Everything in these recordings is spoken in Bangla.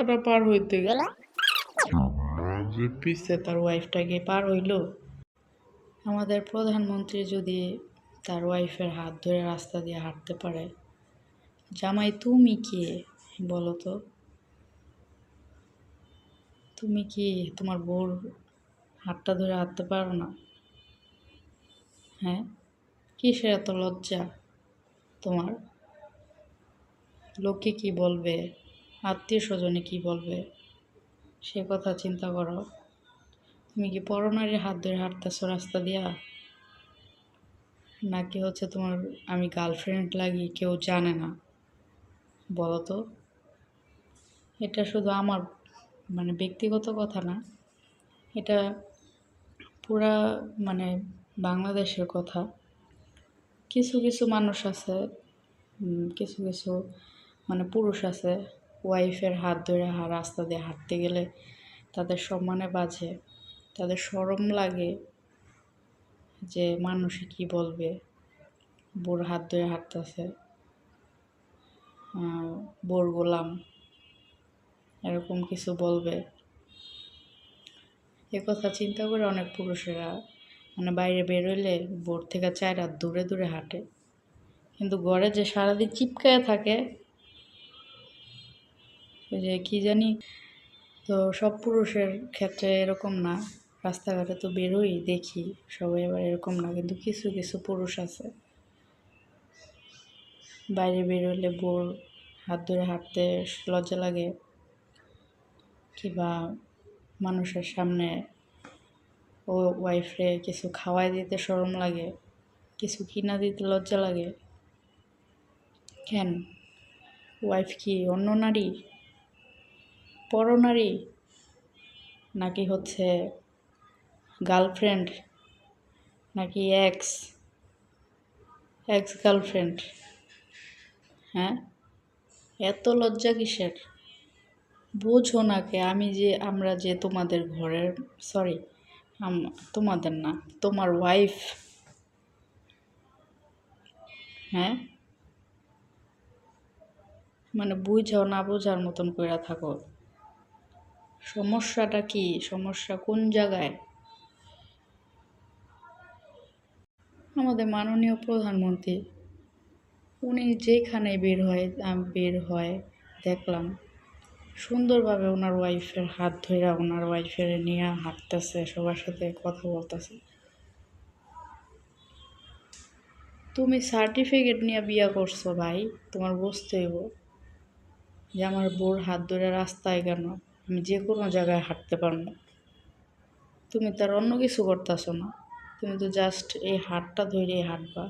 রাস্তাটা পার হইতে গেল যে পিছে তার ওয়াইফটাকে পার হইল। আমাদের প্রধানমন্ত্রী যদি তার ওয়াইফের হাত ধরে রাস্তা দিয়ে হাঁটতে পারে, জামাই তুমি কে বলো তো? তুমি কি তোমার বউর হাতটা ধরে হাঁটতে পারো না? হ্যাঁ, কিসের এত লজ্জা তোমার? লোকে কি বলবে, আত্মীয় স্বজনে কি বলবে, সে কথা চিন্তা করো। তুমি কি পরনারীর হাত ধরে হাঁটতেছো রাস্তা দিয়া? নাকি হচ্ছে তোমার আমি গার্লফ্রেন্ড লাগি কেউ জানে না? বলো তো। এটা শুধু আমার ব্যক্তিগত কথা না, এটা পুরা মানে বাংলাদেশের কথা। কিছু কিছু মানুষ আছে, কিছু কিছু পুরুষ আছে, ওয়াইফের হাত ধরে রাস্তা দিয়ে হাঁটতে গেলে তাদের সম্মানে বাজে, তাদের শরম লাগে যে মানুষে কি বলবে, বোর হাত ধরে হাঁটতেছে, বোর গোলাম, এরকম কিছু বলবে। এ কথা চিন্তা করে অনেক পুরুষেরা বাইরে বেরোলে বোর থেকে 4 হাত দূরে দূরে হাঁটে। কিন্তু ঘরে যে সারাদিন চিপকায় থাকে, যে কি জানি, তো সব পুরুষের ক্ষেত্রে এরকম না। রাস্তাঘাটে তো বেরোই দেখি, সবাই আবার এরকম না। কিন্তু কিছু কিছু পুরুষ আছে, বাইরে বেরোলে বোর হাত ধরে হাঁটতে লজ্জা লাগে, কিংবা মানুষের সামনে ও ওয়াইফে কিছু খাওয়াই দিতে শরম লাগে, কিছু কিনা দিতে লজ্জা লাগে। কেন? ওয়াইফ কি অন্য নারী, পরনারী, নাকি হচ্ছে গার্লফ্রেন্ড, নাকি এক্স গার্লফ্রেন্ড? হ্যাঁ, এত লজ্জা কিসের? বোঝো না কে? আমরা যে তোমাদের ঘরের, সরি, তোমাদের না, তোমার ওয়াইফ। হ্যাঁ, বুঝাও, না বোঝার মতন কইরা থাকো। সমস্যাটা কি? সমস্যা কোন জায়গায়? আমাদের মাননীয় প্রধানমন্ত্রী, উনি যেখানে বের হয় দেখলাম সুন্দরভাবে ওনার ওয়াইফের হাত ধরে ওনার ওয়াইফের নিয়ে হাঁটতেছে, সবার সাথে কথা বলতেছে। তুমি সার্টিফিকেট নিয়ে বিয়ে করছো ভাই, তোমার বুঝতে হইব যে আমার বোর হাত ধরে রাস্তায় কেন আমি যে কোনো জায়গায় হাঁটতে পারবো। তুমি তার অন্য কিছু করতেছো না, তুমি তো জাস্ট এই হাতটা ধরে হাঁটবা।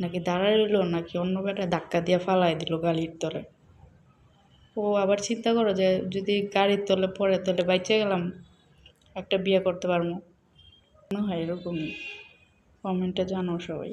নাকি দাঁড়ায় রইল, নাকি অন্য বেটা ধাক্কা দিয়ে ফালাই দিল গাড়ির তলে। ও আবার চিন্তা করো যে যদি গাড়ির তলে পড়ে তাহলে বাইচে গেলাম, একটা বিয়ে করতে পারবো। মনে হয় এরকমই। কমেন্টে জানাও সবাই।